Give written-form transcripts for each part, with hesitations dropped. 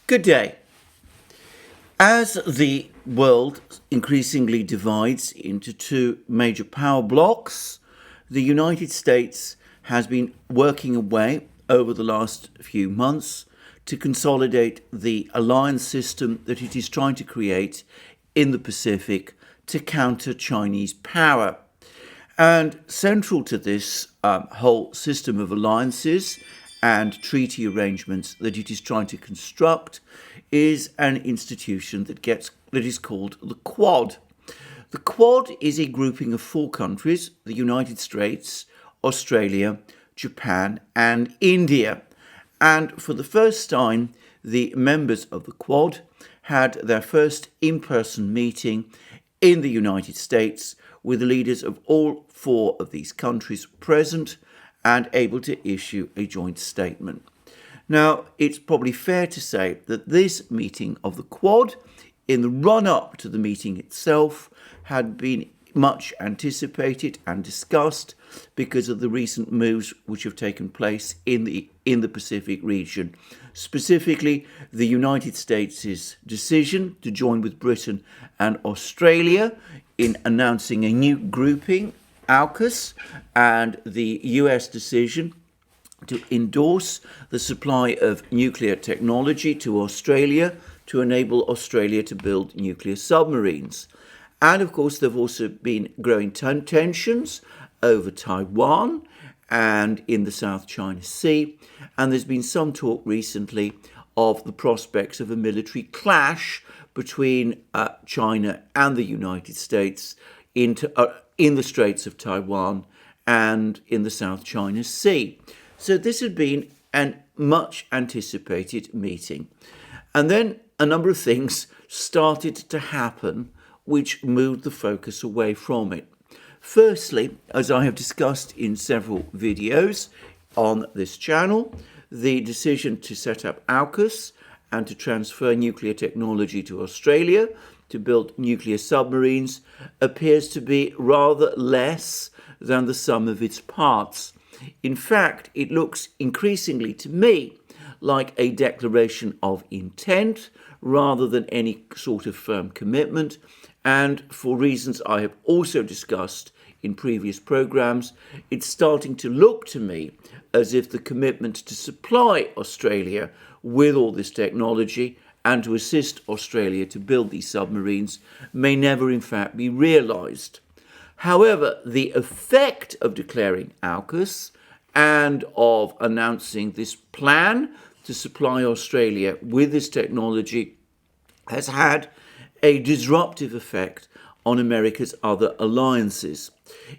Good day. As the world increasingly divides into two major power blocks, the United States has been working away over the last few months to consolidate the alliance system that it is trying to create in the Pacific to counter Chinese power. And central to this whole system of alliances and treaty arrangements that it is trying to construct is an institution that is called the Quad. The Quad is a grouping of four countries: the United States, Australia, Japan, and India. And for the first time, the members of the Quad had their first in-person meeting in the United States, with the leaders of all four of these countries present and able to issue a joint statement. Now, it's probably fair to say that this meeting of the Quad, in the run-up to the meeting itself, had been much anticipated and discussed because of the recent moves which have taken place in the Pacific region. Specifically, the United States' decision to join with Britain and Australia in announcing a new grouping, AUKUS, and the US decision to endorse the supply of nuclear technology to Australia to enable Australia to build nuclear submarines. And of course, there have also been growing tensions over Taiwan and in the South China Sea. And there's been some talk recently of the prospects of a military clash between China and the United States in the Straits of Taiwan and in the South China Sea. So this had been a much anticipated meeting. And then a number of things started to happen which moved the focus away from it. Firstly, as I have discussed in several videos on this channel, the decision to set up AUKUS and to transfer nuclear technology to Australia to build nuclear submarines appears to be rather less than the sum of its parts. In fact, it looks increasingly to me like a declaration of intent rather than any sort of firm commitment. And for reasons I have also discussed in previous programs, it's starting to look to me as if the commitment to supply Australia with all this technology and to assist Australia to build these submarines may never in fact be realised. However, the effect of declaring AUKUS and of announcing this plan to supply Australia with this technology has had a disruptive effect on America's other alliances.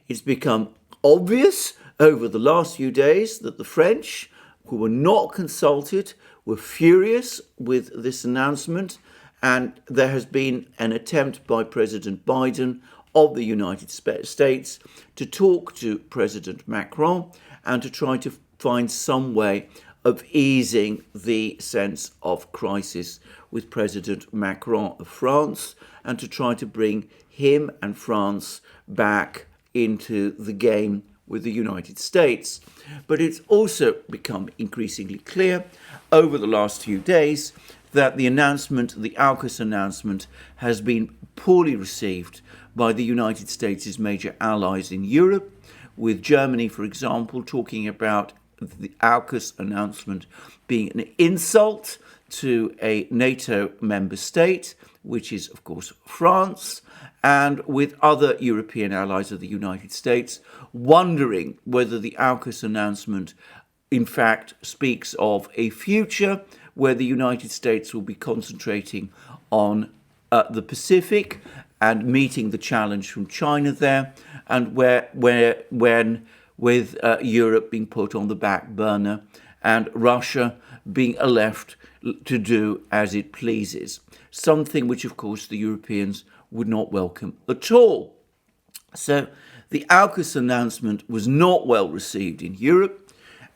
It's become obvious over the last few days that the French, who were not consulted, were furious with this announcement, and there has been an attempt by President Biden of the United States to talk to President Macron and to try to find some way of easing the sense of crisis with President Macron of France and to try to bring him and France back into the game with the United States. But it's also become increasingly clear over the last few days that the AUKUS announcement, has been poorly received by the United States' major allies in Europe, with Germany, for example, talking about the AUKUS announcement being an insult to a NATO member state, which is, of course, France, and with other European allies of the United States wondering whether the AUKUS announcement, in fact, speaks of a future where the United States will be concentrating on the Pacific and meeting the challenge from China there, and when with Europe being put on the back burner and Russia being left to do as it pleases. Something which, of course, the Europeans would not welcome at all. So the AUKUS announcement was not well received in Europe,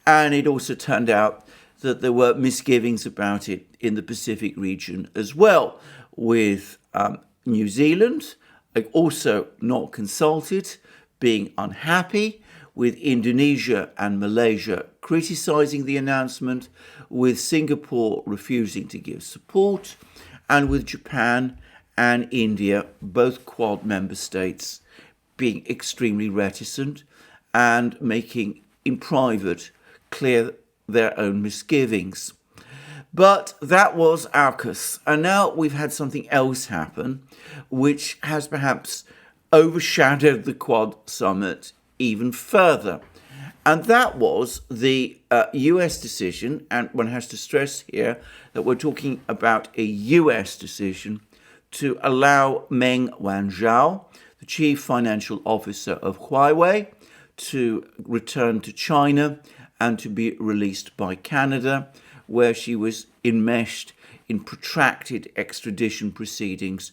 and it also turned out that there were misgivings about it in the Pacific region as well, with New Zealand also not consulted, being unhappy, with Indonesia and Malaysia criticising the announcement, with Singapore refusing to give support, and with Japan and India, both Quad member states, being extremely reticent and making in private clear their own misgivings. But that was AUKUS, and now we've had something else happen, which has perhaps overshadowed the Quad summit even further. And that was the US decision, and one has to stress here that we're talking about a US decision to allow Meng Wanzhou, the chief financial officer of Huawei, to return to China and to be released by Canada, where she was enmeshed in protracted extradition proceedings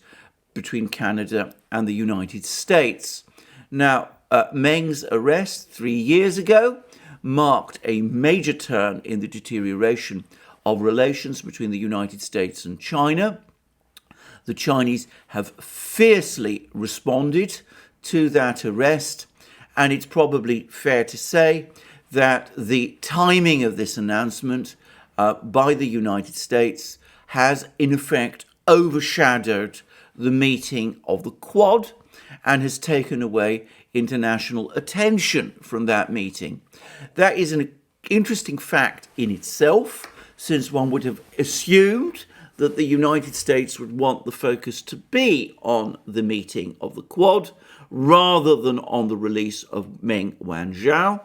between Canada and the United States. Now, Meng's arrest 3 years ago marked a major turn in the deterioration of relations between the United States and China. The Chinese have fiercely responded to that arrest, and it's probably fair to say that the timing of this announcement by the United States has in effect overshadowed the meeting of the Quad and has taken away international attention from that meeting. That is an interesting fact in itself, since one would have assumed that the United States would want the focus to be on the meeting of the Quad rather than on the release of Meng Wanzhou,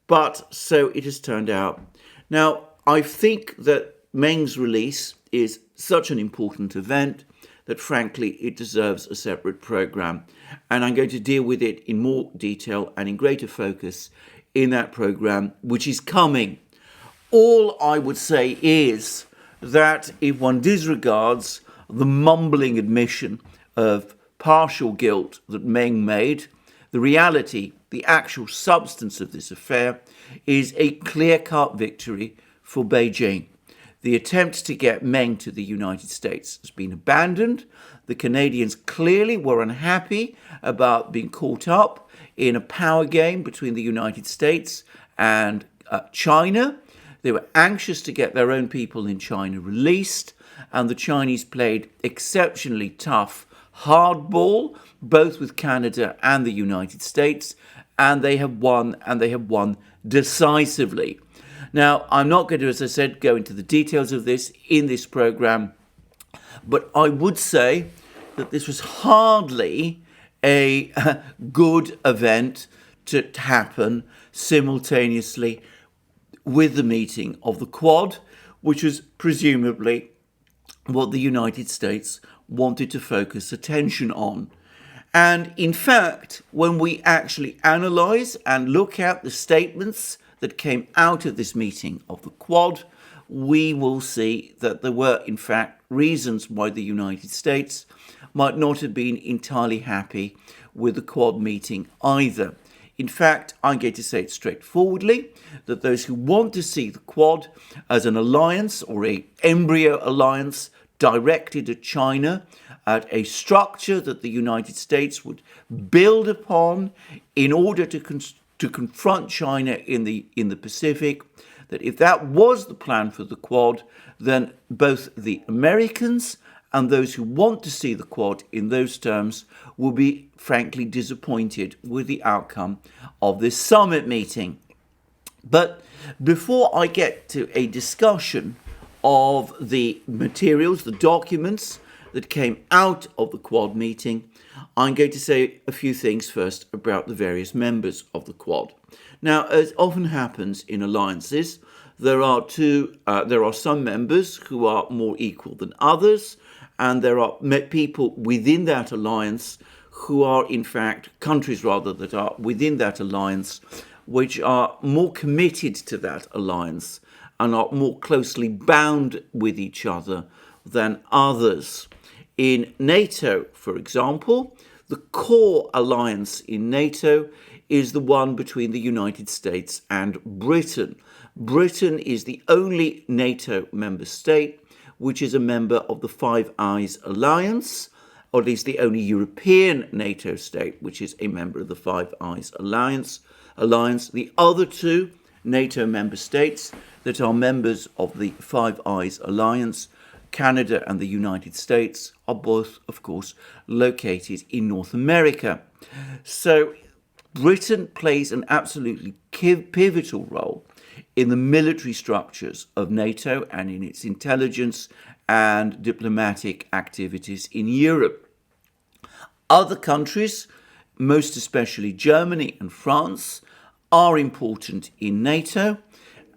but so it has turned out. Now, I think that Meng's release is such an important event that frankly it deserves a separate program, and I'm going to deal with it in more detail and in greater focus in that program, which is coming. All I would say is that if one disregards the mumbling admission of partial guilt that Meng made, the reality, the actual substance of this affair is a clear-cut victory for Beijing. The attempt to get Meng to the United States has been abandoned. The Canadians clearly were unhappy about being caught up in a power game between the United States and China. They were anxious to get their own people in China released, and the Chinese played exceptionally tough hardball, both with Canada and the United States, and they have won decisively. Now, I'm not going to, as I said, go into the details of this in this program, but I would say that this was hardly a good event to happen simultaneously with the meeting of the Quad, which was presumably what the United States wanted to focus attention on. And in fact, when we actually analyse and look at the statements that came out of this meeting of the Quad, we will see that there were, in fact, reasons why the United States might not have been entirely happy with the Quad meeting either. In fact, I'm going to say it straightforwardly, that those who want to see the Quad as an alliance or an embryo alliance directed at China, at a structure that the United States would build upon in order to confront China in the Pacific, that if that was the plan for the Quad, then both the Americans and those who want to see the Quad in those terms will be frankly disappointed with the outcome of this summit meeting. But before I get to a discussion of the materials, the documents that came out of the Quad meeting, I'm going to say a few things first about the various members of the Quad. Now, as often happens in alliances, there are some members who are more equal than others, and there are people within that alliance who are, in fact, countries rather, that are within that alliance, which are more committed to that alliance and are more closely bound with each other than others. In NATO, for example, the core alliance in NATO is the one between the United States and Britain. Britain is the only NATO member state which is a member of the Five Eyes Alliance, or at least the only European NATO state which is a member of the Five Eyes Alliance. The other two, NATO member states that are members of the Five Eyes Alliance. Canada and the United States are both, of course, located in North America. So Britain plays an absolutely pivotal role in the military structures of NATO and in its intelligence and diplomatic activities in Europe. Other countries, most especially Germany and France, are important in NATO,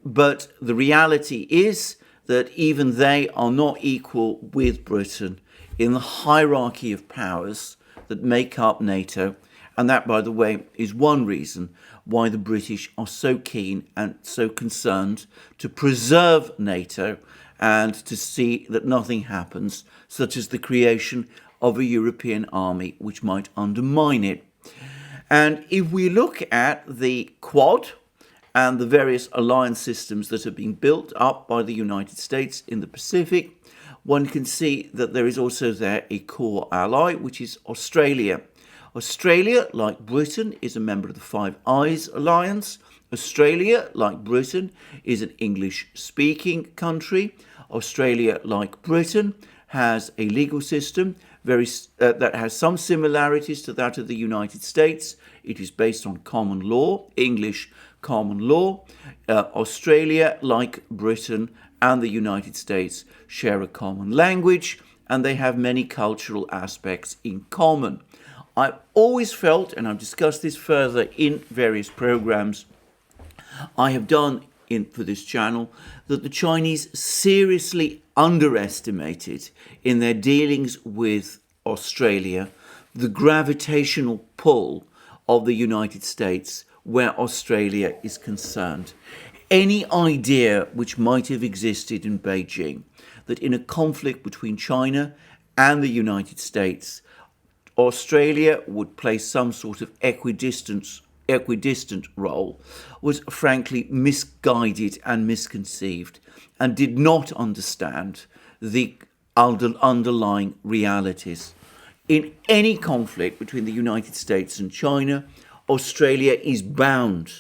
but the reality is that even they are not equal with Britain in the hierarchy of powers that make up NATO. And that, by the way, is one reason why the British are so keen and so concerned to preserve NATO and to see that nothing happens, such as the creation of a European army which might undermine it. And if we look at the Quad and the various alliance systems that have been built up by the United States in the Pacific, one can see that there is also there a core ally, which is Australia. Australia, like Britain, is a member of the Five Eyes Alliance. Australia, like Britain, is an English-speaking country. Australia, like Britain, has a legal system that has some similarities to that of the United States. It is based on common law, English common law. Australia, like Britain and the United States, share a common language, and they have many cultural aspects in common. I've always felt, and I've discussed this further in various programs I have done for this channel, that the Chinese seriously underestimated in their dealings with Australia the gravitational pull of the United States where Australia is concerned. Any idea which might have existed in Beijing that in a conflict between China and the United States, Australia would play some sort of equidistant role was frankly misguided and misconceived and did not understand the underlying realities. In any conflict between the United States and China, Australia is bound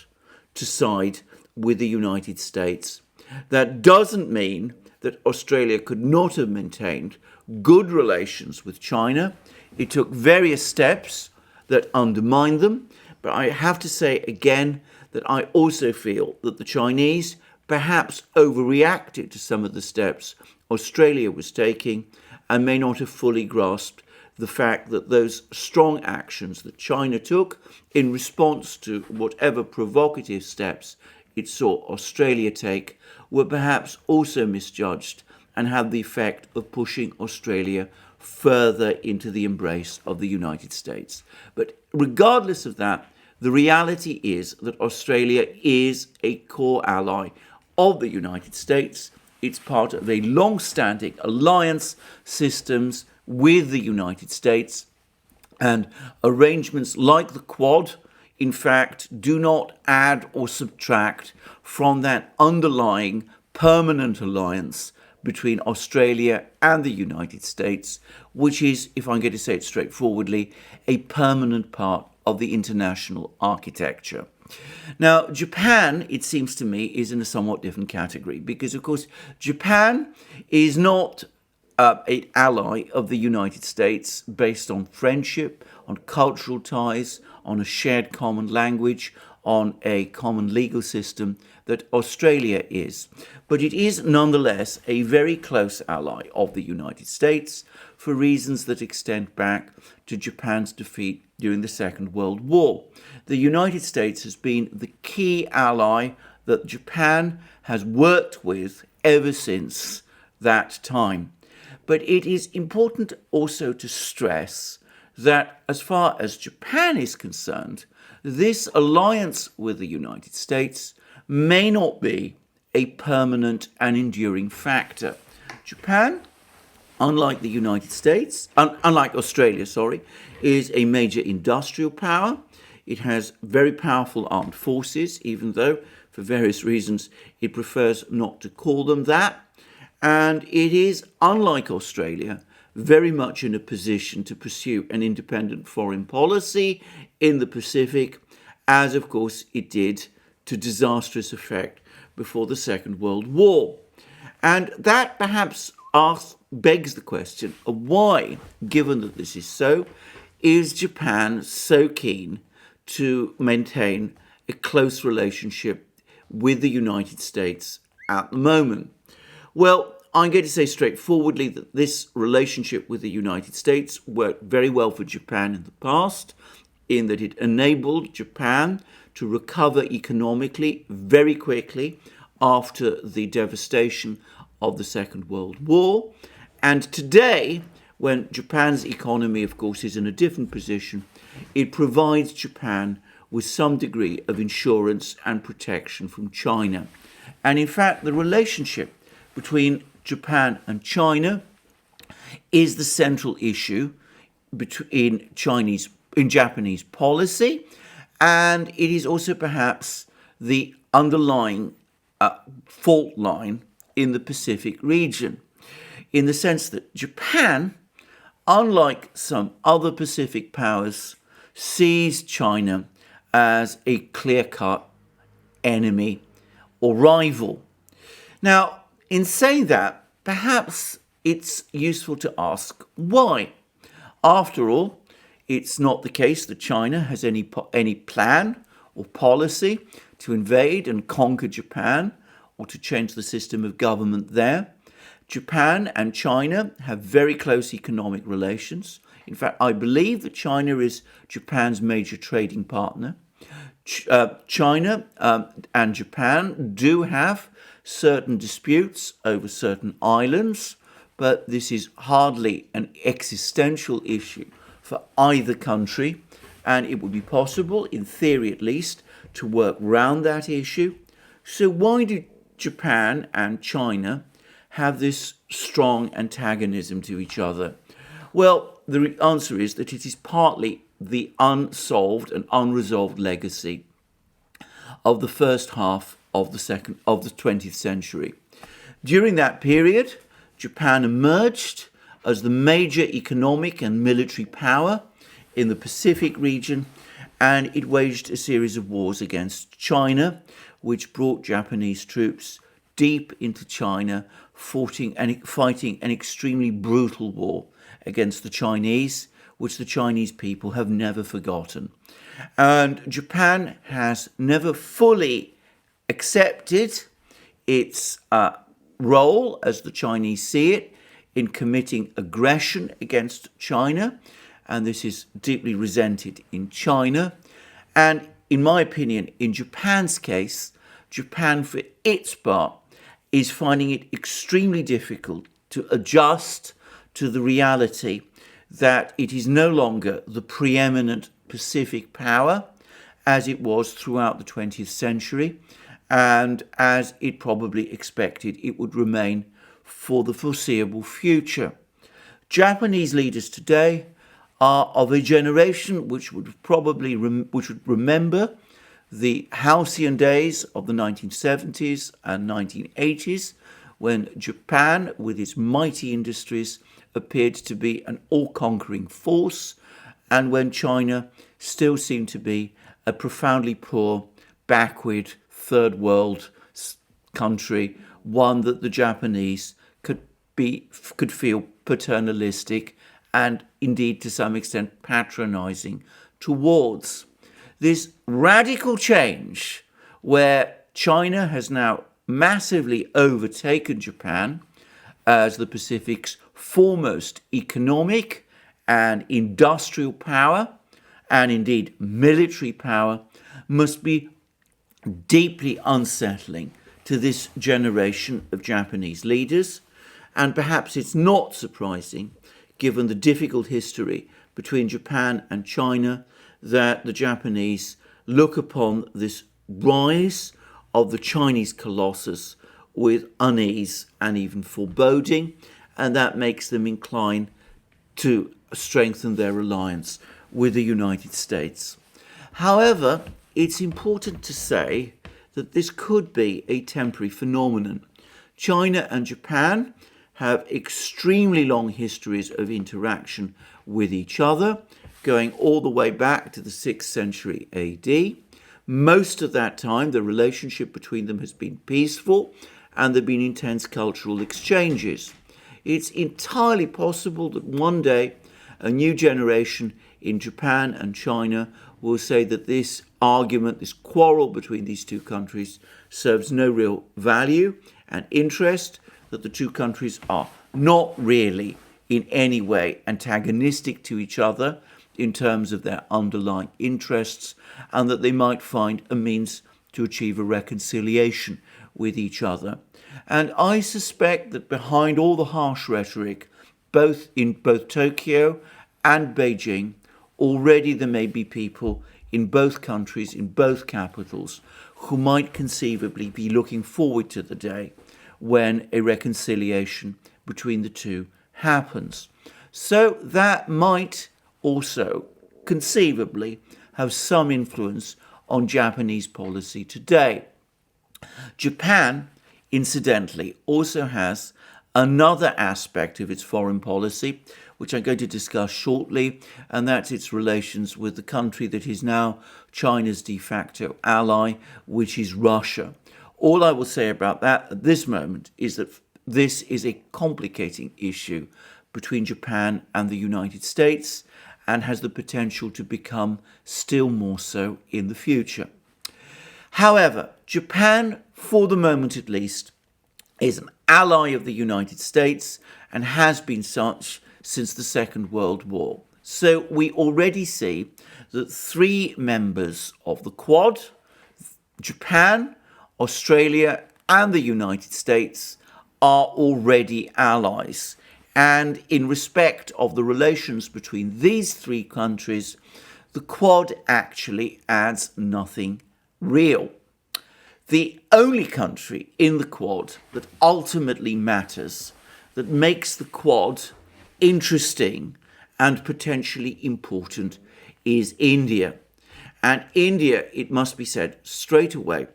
to side with the United States. That doesn't mean that Australia could not have maintained good relations with China. It took various steps that undermined them, but I have to say again that I also feel that the Chinese perhaps overreacted to some of the steps Australia was taking and may not have fully grasped the fact that those strong actions that China took in response to whatever provocative steps it saw Australia take were perhaps also misjudged and had the effect of pushing Australia further into the embrace of the United States. But regardless of that, the reality is that Australia is a core ally of the United States. It's part of a long-standing alliance systems with the United States, and arrangements like the Quad, in fact, do not add or subtract from that underlying permanent alliance between Australia and the United States, which is, if I'm going to say it straightforwardly, a permanent part of the international architecture. Now, Japan, it seems to me, is in a somewhat different category because, of course, Japan is not an ally of the United States based on friendship, on cultural ties, on a shared common language, on a common legal system that Australia is. But it is nonetheless a very close ally of the United States for reasons that extend back to Japan's defeat during the Second World War. The United States has been the key ally that Japan has worked with ever since that time. But it is important also to stress that as far as Japan is concerned, this alliance with the United States may not be a permanent and enduring factor. Japan, unlike the United States, unlike Australia, is a major industrial power. It has very powerful armed forces, even though, for various reasons, it prefers not to call them that. And it is, unlike Australia, very much in a position to pursue an independent foreign policy in the Pacific, as of course it did to disastrous effect before the Second World War. And that perhaps begs the question of why, given that this is so, is Japan so keen to maintain a close relationship with the United States at the moment? Well, I'm going to say straightforwardly that this relationship with the United States worked very well for Japan in the past, in that it enabled Japan to recover economically very quickly after the devastation of the Second World War. And today, when Japan's economy, of course, is in a different position, it provides Japan with some degree of insurance and protection from China. And in fact, the relationship between Japan and China is the central issue in Japanese policy, and it is also perhaps the underlying fault line in the Pacific region, in the sense that Japan, unlike some other Pacific powers, sees China as a clear-cut enemy or rival. Now, in saying that, perhaps it's useful to ask why. After all, it's not the case that China has any plan or policy to invade and conquer Japan or to change the system of government there. Japan and China have very close economic relations. In fact, I believe that China is Japan's major trading partner. China and Japan do have certain disputes over certain islands, but this is hardly an existential issue for either country, and it would be possible, in theory at least, to work round that issue. So why do Japan and China have this strong antagonism to each other? Well, the answer is that it is partly the unsolved and unresolved legacy of the first half of the 20th century. During that period, Japan emerged as the major economic and military power in the Pacific region, and it waged a series of wars against China, which brought Japanese troops deep into China, fighting an extremely brutal war against the Chinese, which the Chinese people have never forgotten. And Japan has never fully accepted its role, as the Chinese see it, in committing aggression against China, and this is deeply resented in China. And in my opinion, in Japan's case, Japan, for its part, is finding it extremely difficult to adjust to the reality that it is no longer the preeminent Pacific power as it was throughout the 20th century, and as it probably expected it would remain for the foreseeable future. Japanese leaders today are of a generation which would remember the halcyon days of the 1970s and 1980s, when Japan, with its mighty industries, appeared to be an all-conquering force, and when China still seemed to be a profoundly poor, backward, third world country, one that the Japanese could feel paternalistic and indeed to some extent patronizing towards. This radical change, where China has now massively overtaken Japan as the Pacific's foremost economic and industrial power, and indeed military power, must be deeply unsettling to this generation of Japanese leaders. And perhaps it's not surprising, given the difficult history between Japan and China, that the Japanese look upon this rise of the Chinese colossus with unease and even foreboding, and that makes them incline to strengthen their alliance with the United States. However, it's important to say that this could be a temporary phenomenon. China and Japan have extremely long histories of interaction with each other, going all the way back to the 6th century AD. Most of that time, the relationship between them has been peaceful and there have been intense cultural exchanges. It's entirely possible that one day a new generation in Japan and China will say that this argument, this quarrel between these two countries serves no real value and interest, that the two countries are not really in any way antagonistic to each other in terms of their underlying interests, and that they might find a means to achieve a reconciliation with each other. And I suspect that behind all the harsh rhetoric, both in both Tokyo and Beijing, already there may be people in both countries, in both capitals, who might conceivably be looking forward to the day when a reconciliation between the two happens. So that might also conceivably have some influence on Japanese policy today. Japan, incidentally, also has another aspect of its foreign policy, which I'm going to discuss shortly, and that's its relations with the country that is now China's de facto ally, which is Russia. All I will say about that at this moment is that this is a complicating issue between Japan and the United States, and has the potential to become still more so in the future. However, Japan, for the moment at least, is an ally of the United States and has been such since the Second World War. So we already see that 3 members of the Quad, Japan, Australia, and the United States, are already allies. And in respect of the relations between these 3 countries, the Quad actually adds nothing real. The only country in the Quad that ultimately matters, that makes the Quad interesting and potentially important, is India. And India, it must be said straight away,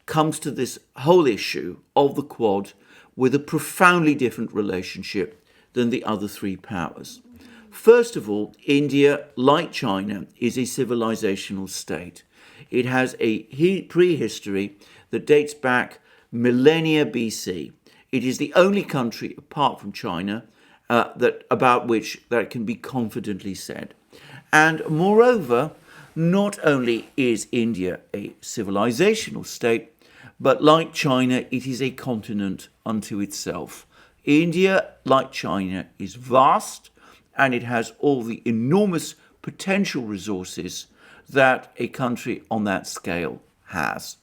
comes to this whole issue of the Quad with a profoundly different relationship than the other 3 powers. First of all, India, like China, is a civilizational state. It has a prehistory that dates back millennia BC. It is the only country, apart from China, about which that can be confidently said. And moreover, not only is India a civilizational state, but like China, it is a continent unto itself. India, like China, is vast, and it has all the enormous potential resources that a country on that scale has.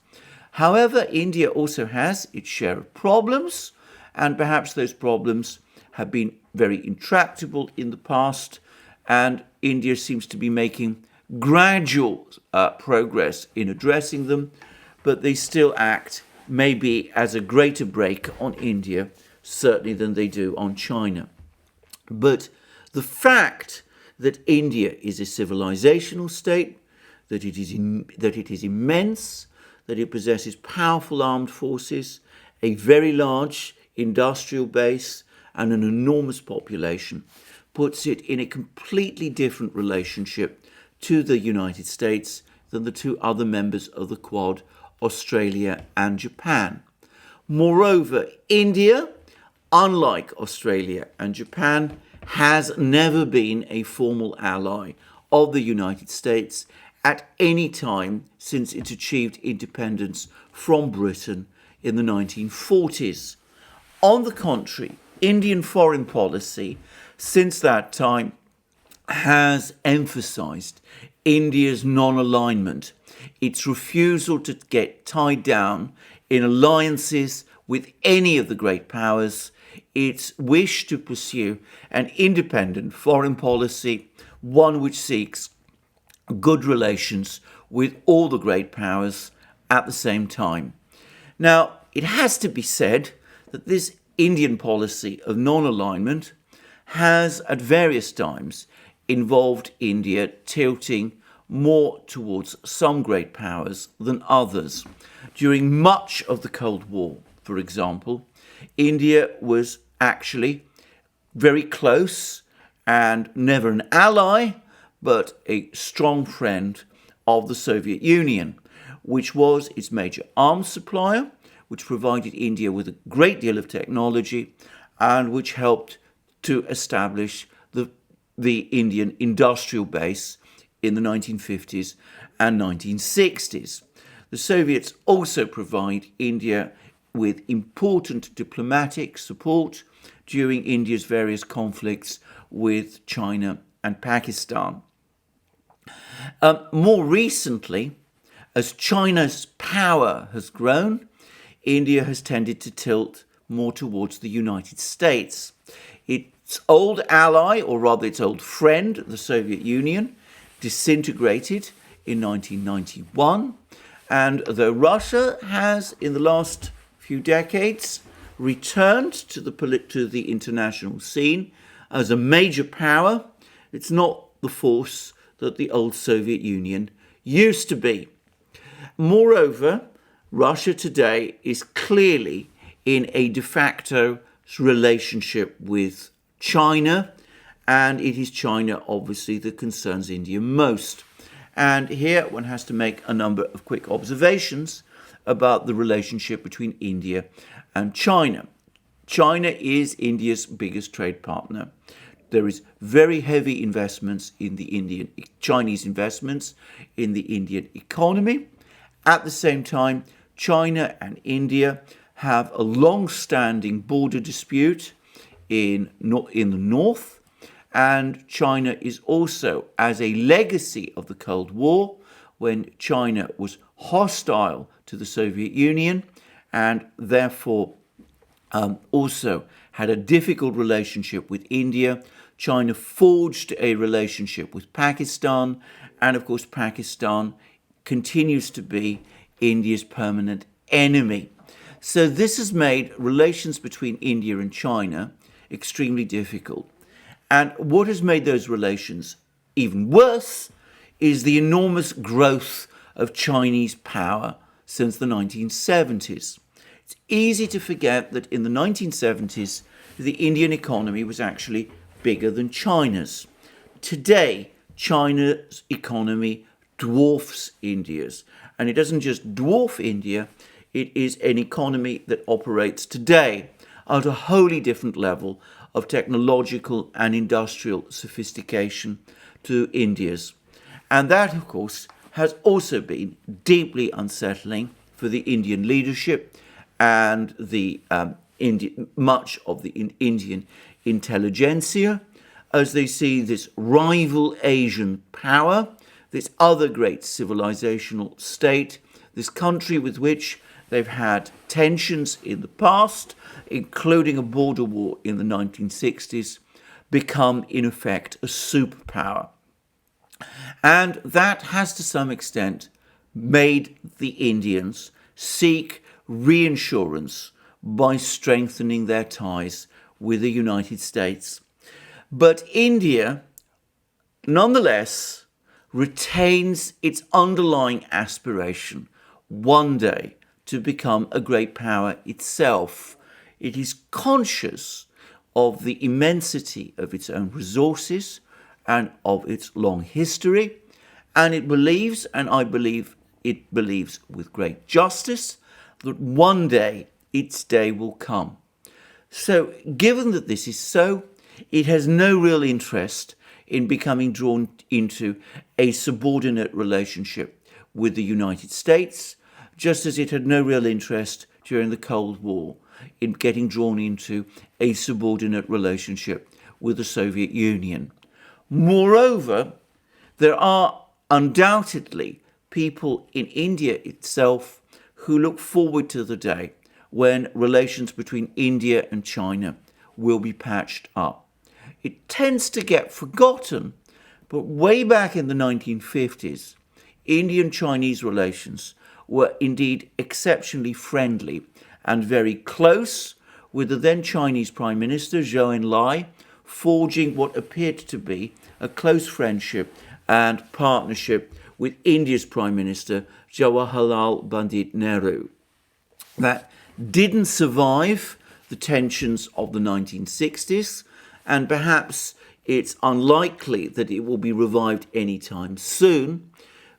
However, India also has its share of problems, and perhaps those problems have been very intractable in the past, and India seems to be making gradual progress in addressing them, but they still act maybe as a greater brake on India, certainly than they do on China. But the fact that India is a civilizational state, that it is immense, that it possesses powerful armed forces, a very large industrial base, and an enormous population, puts it in a completely different relationship to the United States than the 2 other members of the Quad, Australia and Japan. Moreover, India, unlike Australia and Japan, has never been a formal ally of the United States at any time since it achieved independence from Britain in the 1940s. On the contrary, Indian foreign policy since that time has emphasized India's non-alignment, its refusal to get tied down in alliances with any of the great powers, its wish to pursue an independent foreign policy, one which seeks good relations with all the great powers at the same time. Now, it has to be said that this Indian policy of non-alignment has at various times involved India tilting more towards some great powers than others. During much of the Cold War, for example, India was actually very close and never an ally, but a strong friend of the Soviet Union. which was its major arms supplier, which provided India with a great deal of technology, and which helped to establish the Indian industrial base in the 1950s and 1960s. The Soviets also provide India with important diplomatic support during India's various conflicts with China and Pakistan. More recently, as China's power has grown, India has tended to tilt more towards the United States. Its old ally, or rather its old friend, the Soviet Union, disintegrated in 1991. And though Russia has, in the last few decades, returned to the international scene as a major power, it's not the force that the old Soviet Union used to be. Moreover, Russia today is clearly in a de facto relationship with China, and it is China, obviously, that concerns India most. And here one has to make a number of quick observations about the relationship between India and China. China is India's biggest trade partner. There is very heavy investments in the Chinese investments in the Indian economy. At the same time, China and India have a long-standing border dispute in the north, and China is also, as a legacy of the Cold War, when China was hostile to the Soviet Union and therefore also had a difficult relationship with India, China forged a relationship with Pakistan, and of course Pakistan continues to be India's permanent enemy. So this has made relations between India and China extremely difficult. And what has made those relations even worse is the enormous growth of Chinese power since the 1970s. It's easy to forget that in the 1970s, the Indian economy was actually bigger than China's. Today, China's economy dwarfs India's. And it doesn't just dwarf India, it is an economy that operates today at a wholly different level of technological and industrial sophistication to India's. And that, of course, has also been deeply unsettling for the Indian leadership and much of the Indian intelligentsia, as they see this rival Asian power, this other great civilizational state, this country with which they've had tensions in the past, including a border war in the 1960s, become in effect a superpower. And that has to some extent made the Indians seek reassurance by strengthening their ties with the United States. But India, nonetheless, retains its underlying aspiration one day to become a great power itself. It is conscious of the immensity of its own resources and of its long history, and it believes, and I believe it believes with great justice, that one day its day will come. So, given that this is so, it has no real interest in becoming drawn into a subordinate relationship with the United States, just as it had no real interest during the Cold War in getting drawn into a subordinate relationship with the Soviet Union. Moreover, there are undoubtedly people in India itself who look forward to the day when relations between India and China will be patched up. It tends to get forgotten, but way back in the 1950s, Indian-Chinese relations were indeed exceptionally friendly and very close, with the then Chinese Prime Minister Zhou Enlai forging what appeared to be a close friendship and partnership with India's Prime Minister Jawaharlal Pandit Nehru. That didn't survive the tensions of the 1960s, and perhaps it's unlikely that it will be revived anytime soon.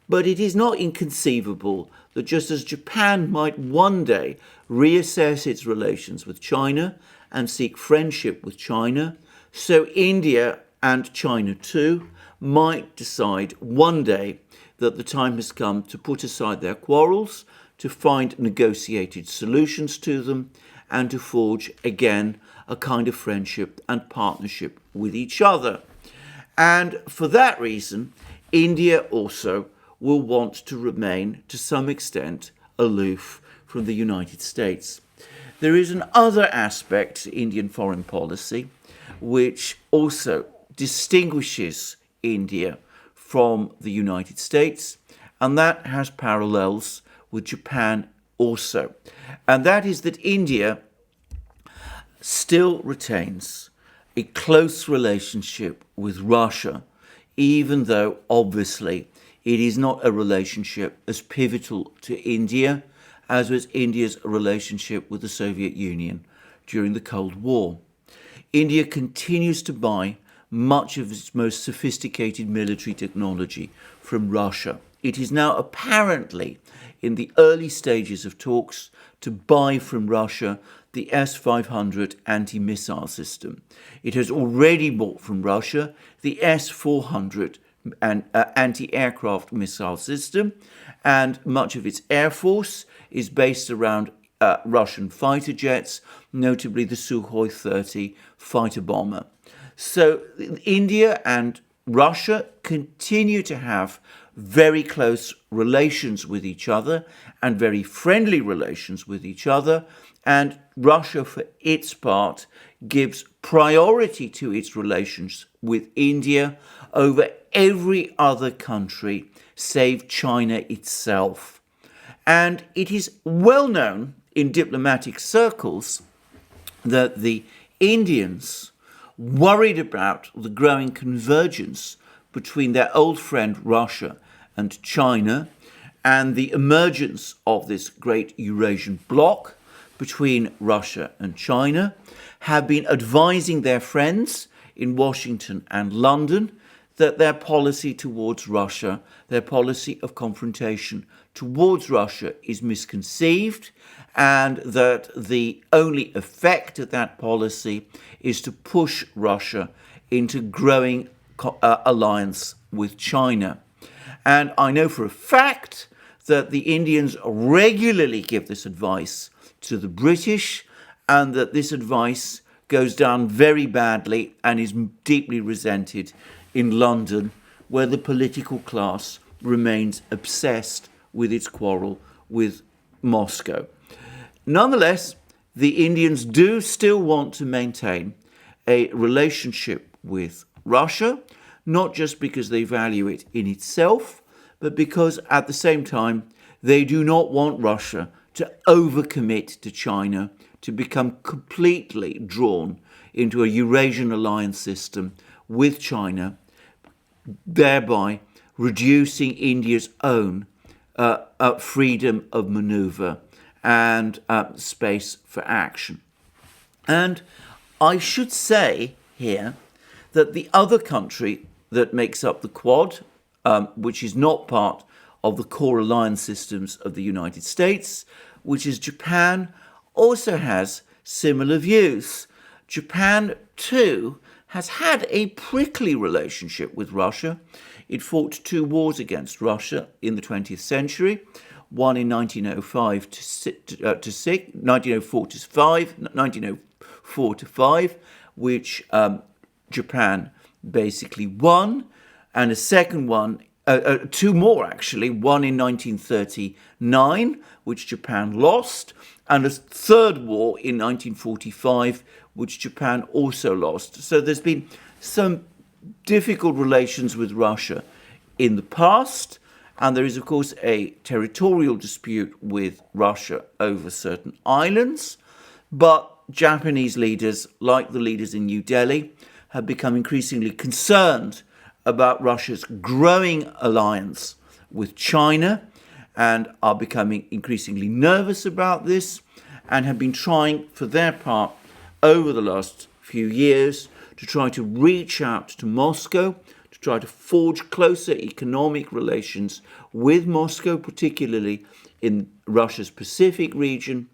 But it is not inconceivable that just as Japan might one day reassess its relations with China and seek friendship with China, so India and China too might decide one day that the time has come to put aside their quarrels, to find negotiated solutions to them, and to forge again a kind of friendship and partnership with each other. And for that reason, India also will want to remain, to some extent, aloof from the United States. There is another aspect to Indian foreign policy which also distinguishes India from the United States, and that has parallels with Japan also. And that is that India still retains a close relationship with Russia, even though obviously it is not a relationship as pivotal to India as was India's relationship with the Soviet Union during the Cold War. India continues to buy much of its most sophisticated military technology from Russia. It is now apparently in the early stages of talks to buy from Russia the S-500 anti-missile system. It has already bought from Russia the S-400 anti-aircraft missile system, and much of its air force is based around Russian fighter jets, notably the Sukhoi 30 fighter bomber. So India and Russia continue to have very close relations with each other and very friendly relations with each other, and Russia, for its part, gives priority to its relations with India over every other country save China itself. And it is well known in diplomatic circles that the Indians, worried about the growing convergence between their old friend Russia and China and the emergence of this great Eurasian bloc between Russia and China, have been advising their friends in Washington and London that their policy towards Russia, their policy of confrontation towards Russia, is misconceived, and that the only effect of that policy is to push Russia into growing alliance with China. And I know for a fact that the Indians regularly give this advice to the British, and that this advice goes down very badly and is deeply resented in London, where the political class remains obsessed with its quarrel with Moscow. Nonetheless, the Indians do still want to maintain a relationship with Russia, not just because they value it in itself, but because at the same time they do not want Russia to overcommit to China, to become completely drawn into a Eurasian alliance system with China, thereby reducing India's own freedom of maneuver and space for action. And I should say here that the other country that makes up the Quad, which is not part of the core alliance systems of the United States, which is Japan, also has similar views. Japan, too, has had a prickly relationship with Russia. It fought two wars against Russia in the 20th century, one in 1905 to 6, 1904 to 5, which Japan basically won, and a second one, two more actually, one in 1939, which Japan lost, and a third war in 1945, which Japan also lost. So there's been some difficult relations with Russia in the past, and there is, of course, a territorial dispute with Russia over certain islands, but Japanese leaders, like the leaders in New Delhi, have become increasingly concerned about Russia's growing alliance with China and are becoming increasingly nervous about this, and have been trying for their part over the last few years to try to reach out to Moscow to try to forge closer economic relations with Moscow, particularly in Russia's Pacific region,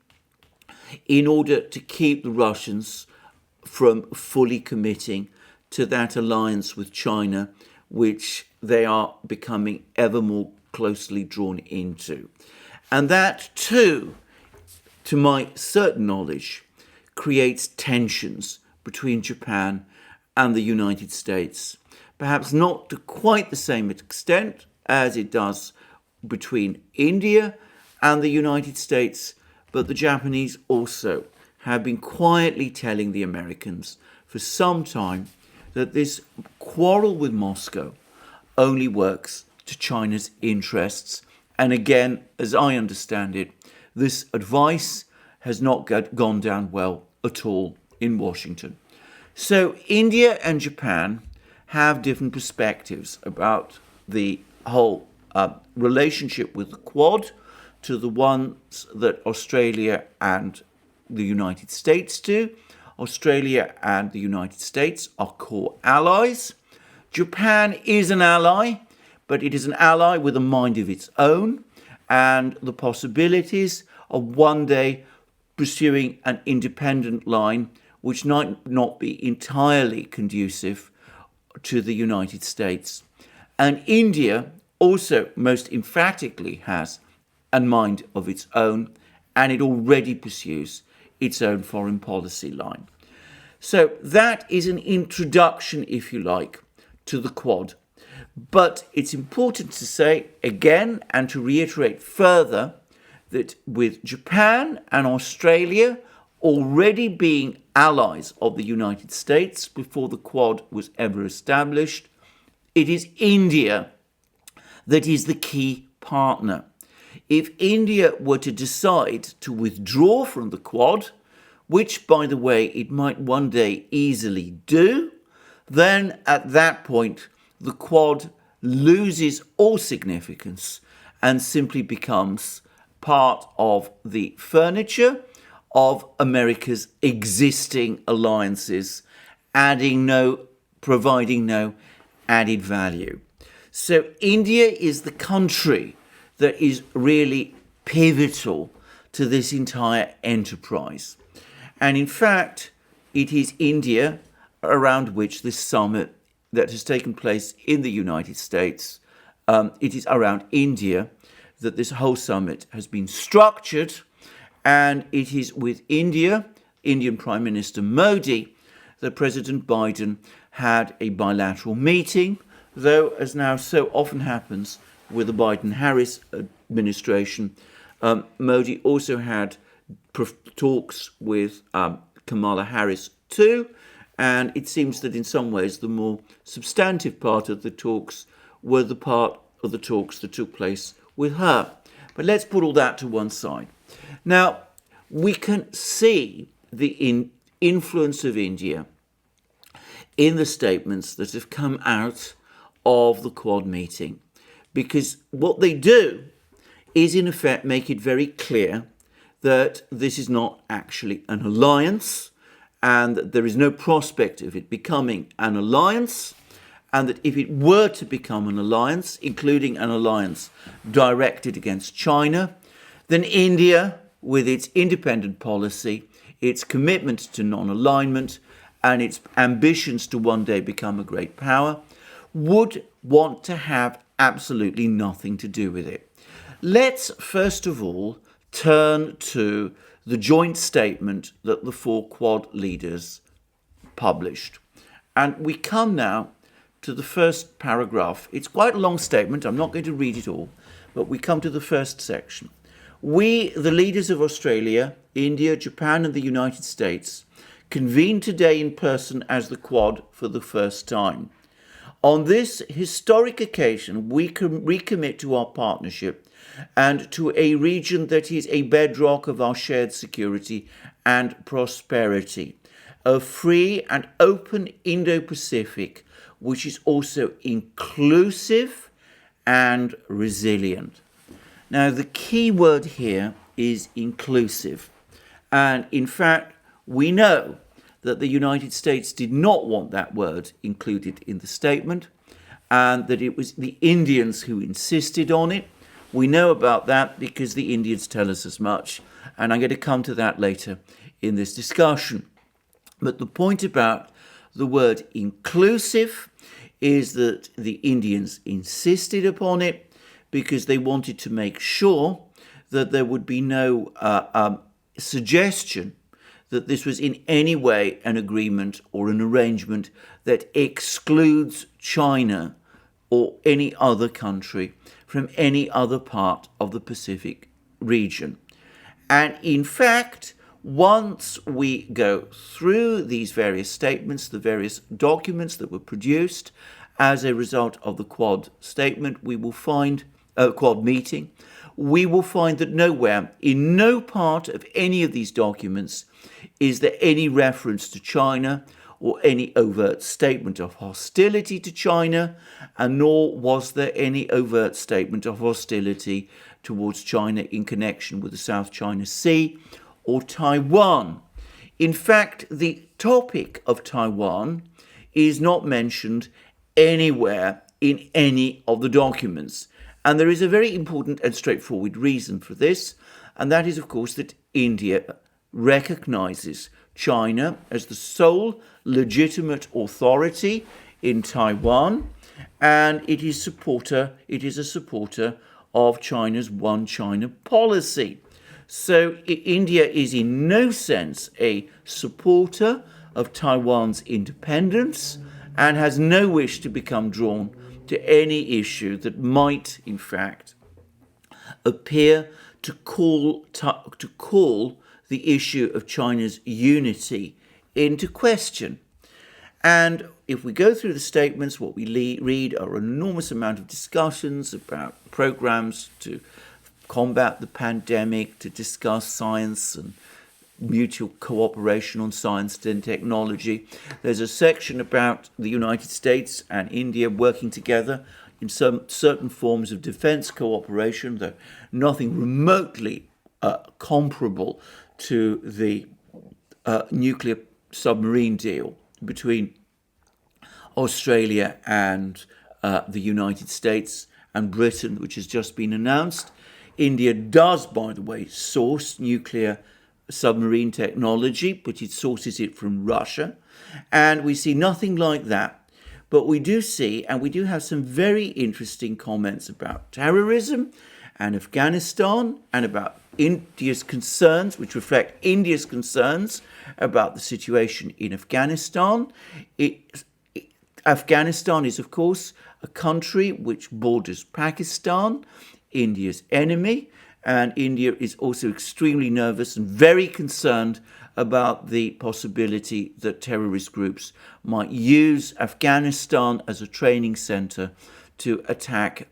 in order to keep the Russians from fully committing to that alliance with China, which they are becoming ever more closely drawn into. And that, too, to my certain knowledge, creates tensions between Japan and the United States. Perhaps not to quite the same extent as it does between India and the United States, but the Japanese also have been quietly telling the Americans for some time that this quarrel with Moscow only works to China's interests. And again, as I understand it, this advice has not gone down well at all in Washington. So India and Japan have different perspectives about the whole relationship with the Quad to the ones that Australia and the United States do. Australia and the United States are core allies. Japan is an ally, but it is an ally with a mind of its own, and the possibilities of one day pursuing an independent line which might not be entirely conducive to the United States. And India also most emphatically has a mind of its own, and it already pursues its own foreign policy line. So that is an introduction, if you like, to the Quad. But it's important to say again and to reiterate further that with Japan and Australia already being allies of the United States before the Quad was ever established, it is India that is the key partner. If India were to decide to withdraw from the Quad, which, by the way, it might one day easily do, then at that point the Quad loses all significance and simply becomes part of the furniture of America's existing alliances, providing no added value. So India is the country that is really pivotal to this entire enterprise. And in fact, it is India around which this summit that has taken place in the United States, it is around India that this whole summit has been structured, and it is with India, Indian Prime Minister Modi, that President Biden had a bilateral meeting, though, as now so often happens with the Biden-Harris administration, Modi also had talks with Kamala Harris too, and it seems that in some ways the more substantive part of the talks were the part of the talks that took place with her. But let's put all that to one side. Now, we can see the influence of India in the statements that have come out of the Quad meeting, because what they do is in effect make it very clear that this is not actually an alliance, and that there is no prospect of it becoming an alliance, and that if it were to become an alliance, including an alliance directed against China, then India, with its independent policy, its commitment to non-alignment, and its ambitions to one day become a great power, would want to have absolutely nothing to do with it. Let's first of all turn to the joint statement that the four Quad leaders published. And we come now to the first paragraph. It's quite a long statement. I'm not going to read it all, but we come to the first section. We, the leaders of Australia, India, Japan, and the United States, convene today in person as the Quad for the first time. On this historic occasion, we recommit to our partnership and to a region that is a bedrock of our shared security and prosperity, a free and open Indo-Pacific, which is also inclusive and resilient. Now, the key word here is inclusive. And in fact, we know that the United States did not want that word included in the statement. and that it was the Indians who insisted on it. We know about that because the Indians tell us as much, and I'm going to come to that later in this discussion. But the point about the word inclusive is that the Indians insisted upon it because they wanted to make sure that there would be no suggestion that this was in any way an agreement or an arrangement that excludes China or any other country from any other part of the Pacific region. And in fact, once we go through these various statements, the various documents that were produced as a result of the Quad statement, we will find, Quad meeting, we will find that nowhere, in no part of any of these documents, is there any reference to China or any overt statement of hostility to China, and nor was there any overt statement of hostility towards China in connection with the South China Sea or Taiwan. In fact, the topic of Taiwan is not mentioned anywhere in any of the documents. And there is a very important and straightforward reason for this, and that is, of course, that India recognizes China as the sole legitimate authority in Taiwan, and it is a supporter of China's One China policy. So India is in no sense a supporter of Taiwan's independence and has no wish to become drawn to any issue that might, in fact, appear to call the issue of China's unity into question. And if we go through the statements, what we read are an enormous amount of discussions about programs to combat the pandemic, to discuss science and mutual cooperation on science and technology. There's a section about the United States and India working together in some certain forms of defense cooperation, though nothing remotely comparable to the nuclear submarine deal between Australia and the United States and Britain, which has just been announced. India does, by the way, source nuclear submarine technology, but it sources it from Russia. And we see nothing like that. But we do see, and we do have some very interesting comments about terrorism and Afghanistan and about India's concerns, which reflect India's concerns about the situation in Afghanistan. Afghanistan is, of course, a country which borders Pakistan, India's enemy, and India is also extremely nervous and very concerned about the possibility that terrorist groups might use Afghanistan as a training center to attack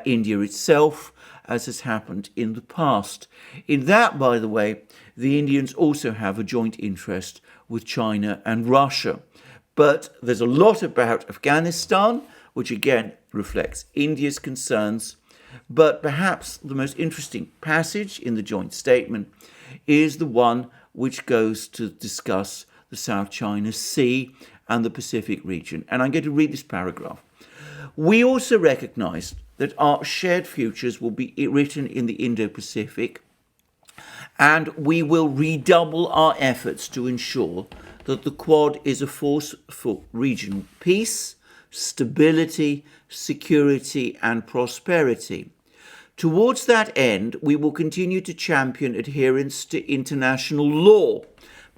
India itself, as has happened in the past. In that, by the way, the Indians also have a joint interest with China and Russia. But there's a lot about Afghanistan, which again reflects India's concerns. But perhaps the most interesting passage in the joint statement is the one which goes to discuss the South China Sea and the Pacific region. And I'm going to read this paragraph. We also recognize that our shared futures will be written in the Indo-Pacific, and we will redouble our efforts to ensure that the Quad is a force for regional peace, stability, security, and prosperity. Towards that end, we will continue to champion adherence to international law,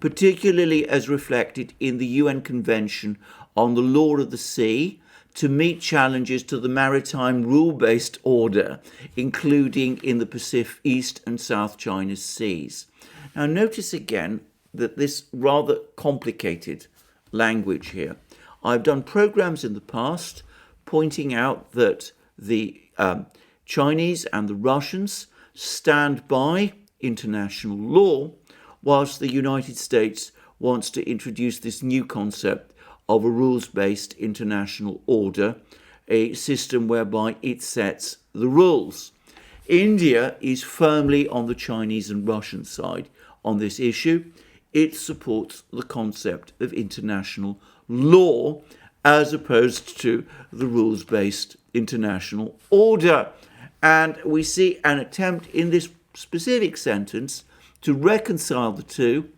particularly as reflected in the UN Convention on the Law of the Sea, to meet challenges to the maritime rule-based order, including in the Pacific, East and South China Seas. Now, notice again that this rather complicated language here. I've done programs in the past pointing out that the Chinese and the Russians stand by international law, whilst the United States wants to introduce this new concept of a rules-based international order, a system whereby it sets the rules. India is firmly on the Chinese and Russian side on this issue. It supports the concept of international law as opposed to the rules-based international order. And we see an attempt in this specific sentence to reconcile the two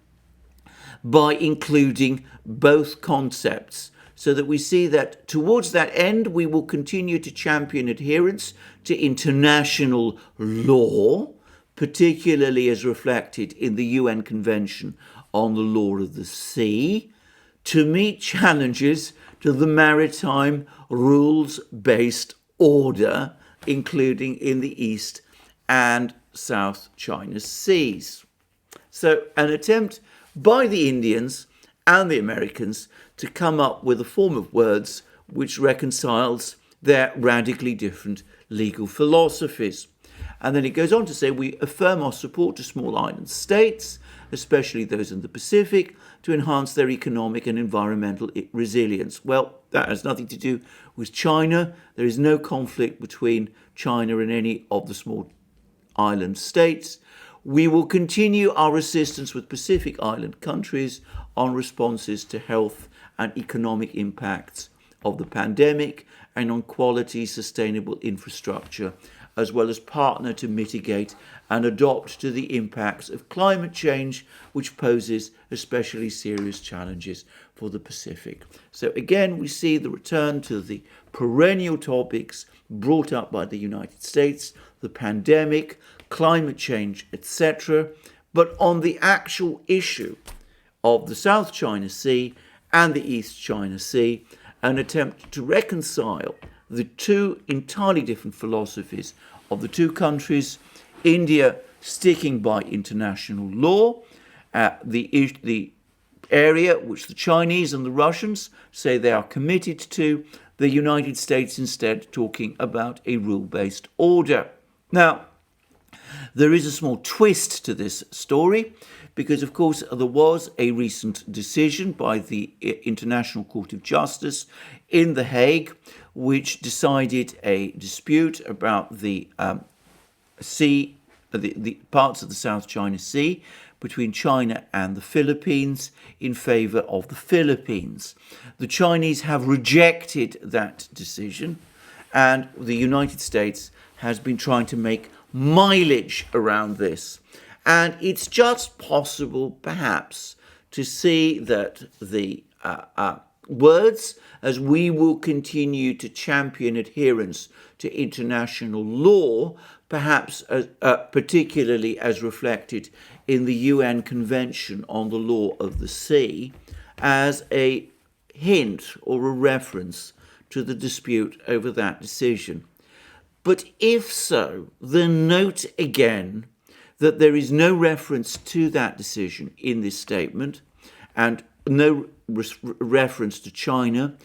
by including both concepts, so that we see that towards that end we will continue to champion adherence to international law, particularly as reflected in the UN Convention on the Law of the Sea, to meet challenges to the maritime rules-based order, including in the East and South China Seas. So an attempt by the Indians and the Americans to come up with a form of words which reconciles their radically different legal philosophies. And then it goes on to say, we affirm our support to small island states, especially those in the Pacific, to enhance their economic and environmental resilience. Well, that has nothing to do with China. There is no conflict between China and any of the small island states. We will continue our assistance with Pacific Island countries on responses to health and economic impacts of the pandemic and on quality, sustainable infrastructure, as well as partner to mitigate and adapt to the impacts of climate change, which poses especially serious challenges for the Pacific. So again, we see the return to the perennial topics brought up by the United States, the pandemic, climate change, etc. But on the actual issue of the South China Sea and the East China Sea, an attempt to reconcile the two entirely different philosophies of the two countries, India sticking by international law, the area which the Chinese and the Russians say they are committed to, the United States instead talking about a rule-based order. Now, there is a small twist to this story because, of course, there was a recent decision by the International Court of Justice in The Hague which decided a dispute about the sea, the parts of the South China Sea between China and the Philippines in favor of the Philippines. The Chinese have rejected that decision, and the United States has been trying to make mileage around this. And it's just possible, perhaps, to see that the words, as we will continue to champion adherence to international law, perhaps particularly as reflected in the UN Convention on the Law of the Sea, as a hint or a reference to the dispute over that decision. But if so, then note again that there is no reference to that decision in this statement and no reference to China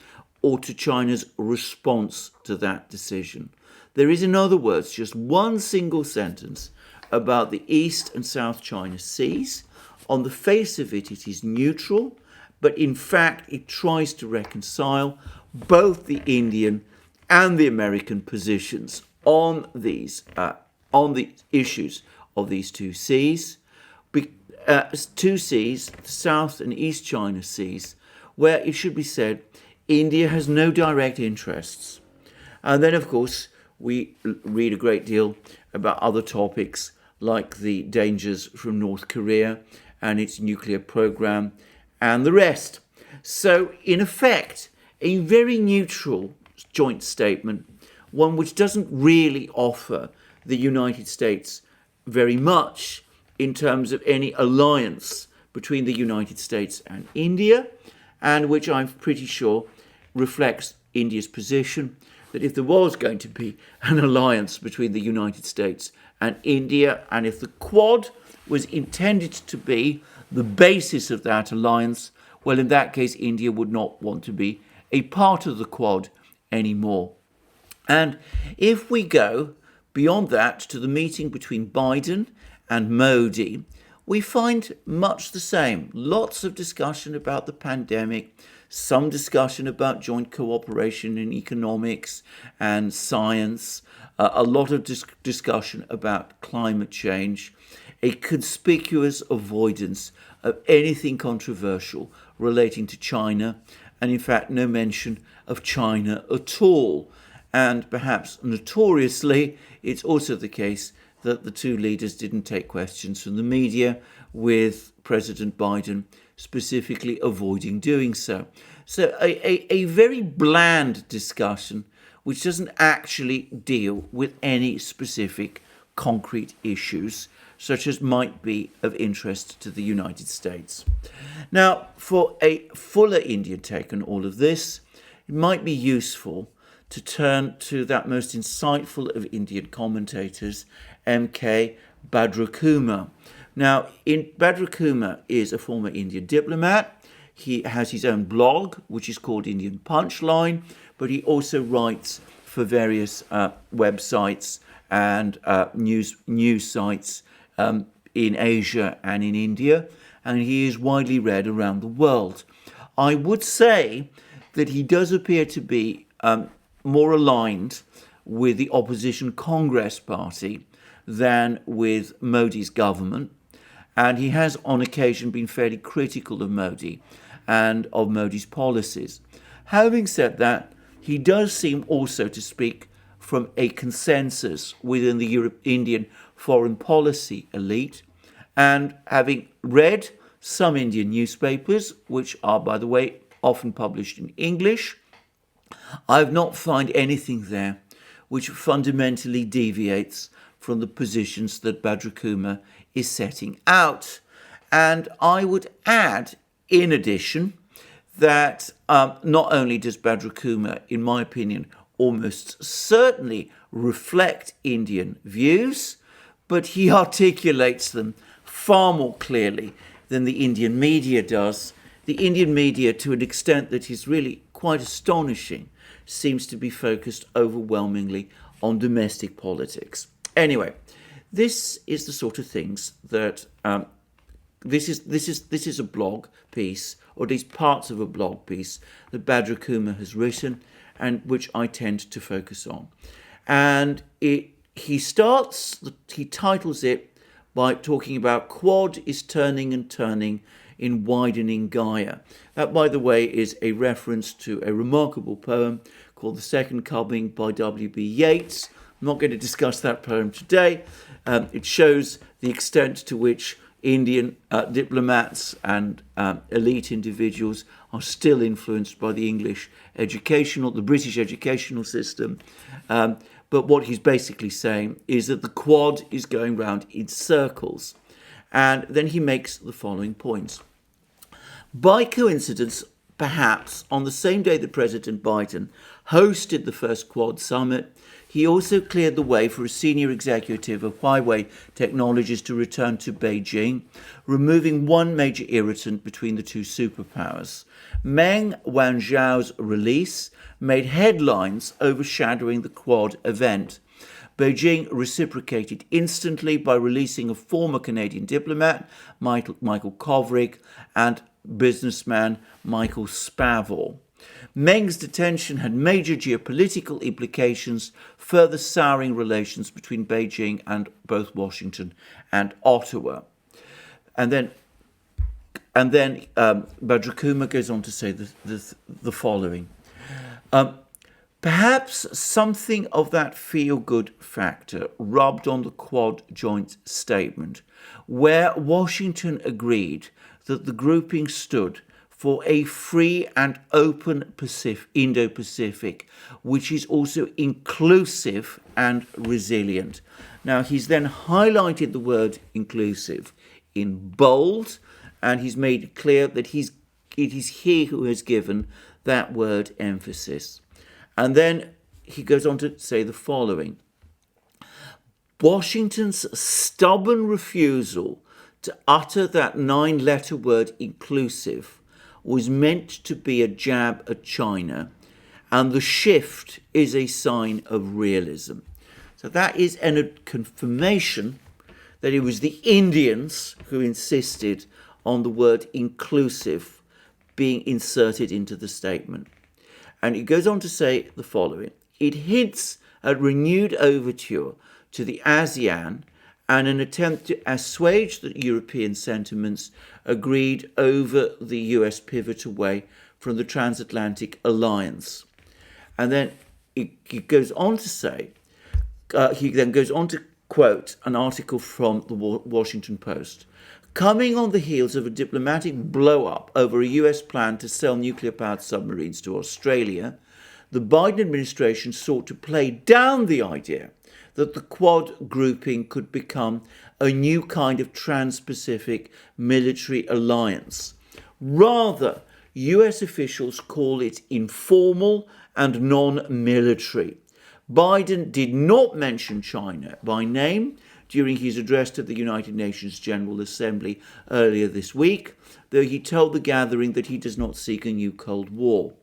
or to China's response to that decision. There is, in other words, just one single sentence about the East and South China Seas. On the face of it, it is neutral, but in fact it tries to reconcile both the Indian and the American positions on these on the issues of these two seas, two seas, the South and East China Seas, where it should be said India has no direct interests. And then, of course, we read a great deal about other topics like the dangers from North Korea and its nuclear program and the rest. So, in effect, a very neutral joint statement, one which doesn't really offer the United States very much in terms of any alliance between the United States and India, and which I'm pretty sure reflects India's position that if there was going to be an alliance between the United States and India, and if the Quad was intended to be the basis of that alliance, well, in that case, India would not want to be a part of the Quad anymore. And if we go beyond that to the meeting between Biden and Modi, we find much the same. Lots of discussion about the pandemic, some discussion about joint cooperation in economics and science, a lot of discussion about climate change, a conspicuous avoidance of anything controversial relating to China and in fact no mention of China at all. And perhaps notoriously, it's also the case that the two leaders didn't take questions from the media, with President Biden specifically avoiding doing so. So a very bland discussion which doesn't actually deal with any specific concrete issues such as might be of interest to the United States. Now, for a fuller Indian take on all of this, it might be useful to turn to that most insightful of Indian commentators, M.K. Bhadrakumar. Now, Bhadrakumar is a former Indian diplomat. He has his own blog, which is called Indian Punchline, but he also writes for various websites and news sites in Asia and in India, and he is widely read around the world. I would say that he does appear to be more aligned with the opposition Congress party than with Modi's government, and he has on occasion been fairly critical of Modi and of Modi's policies. Having said that, he does seem also to speak from a consensus within the Indian foreign policy elite, and having read some Indian newspapers, which are, by the way, often published in English, I have not found anything there which fundamentally deviates from the positions that Bhadrakumar is setting out. And I would add, in addition, that not only does Bhadrakumar, in my opinion, almost certainly reflect Indian views, but he articulates them far more clearly than the Indian media does. The Indian media, to an extent that is really quite astonishing, seems to be focused overwhelmingly on domestic politics. Anyway, this is the sort of things that this is a blog piece, or at least parts of a blog piece that Bhadrakumar has written, and which I tend to focus on. And he titles it by talking about Quad is turning and turning in widening gyre. That, by the way, is a reference to a remarkable poem called The Second Coming by W.B. Yeats. I'm not going to discuss that poem today. It shows the extent to which Indian diplomats and elite individuals are still influenced by the British educational system. But what he's basically saying is that the Quad is going round in circles. And then he makes the following points. By coincidence, perhaps, on the same day that President Biden hosted the first Quad summit, he also cleared the way for a senior executive of Huawei Technologies to return to Beijing, removing one major irritant between the two superpowers. Meng Wanzhou's release made headlines overshadowing the Quad event. Beijing reciprocated instantly by releasing a former Canadian diplomat, Michael Kovrig, and businessman Michael Spavor. Meng's detention had major geopolitical implications, further souring relations between Beijing and both Washington and Ottawa. And then Bhadrakumar goes on to say the following. Perhaps something of that feel-good factor rubbed on the Quad joint statement, where Washington agreed that the grouping stood for a free and open Indo-Pacific, which is also inclusive and resilient. Now, he's then highlighted the word inclusive in bold, and he's made it clear that it is he who has given that word emphasis. And then he goes on to say the following. Washington's stubborn refusal to utter that 9-letter word inclusive was meant to be a jab at China, and the shift is a sign of realism. So that is a confirmation that it was the Indians who insisted on the word inclusive being inserted into the statement. And it goes on to say the following. It hints at renewed overture to the ASEAN and an attempt to assuage the European sentiments agreed over the US pivot away from the transatlantic alliance. And then he goes on to say, he then goes on to quote an article from the Washington Post. Coming on the heels of a diplomatic blow-up over a US plan to sell nuclear-powered submarines to Australia, the Biden administration sought to play down the idea that the Quad grouping could become a new kind of trans-Pacific military alliance. Rather, US officials call it informal and non-military. Biden did not mention China by name during his address to the United Nations General Assembly earlier this week, though he told the gathering that he does not seek a new Cold War.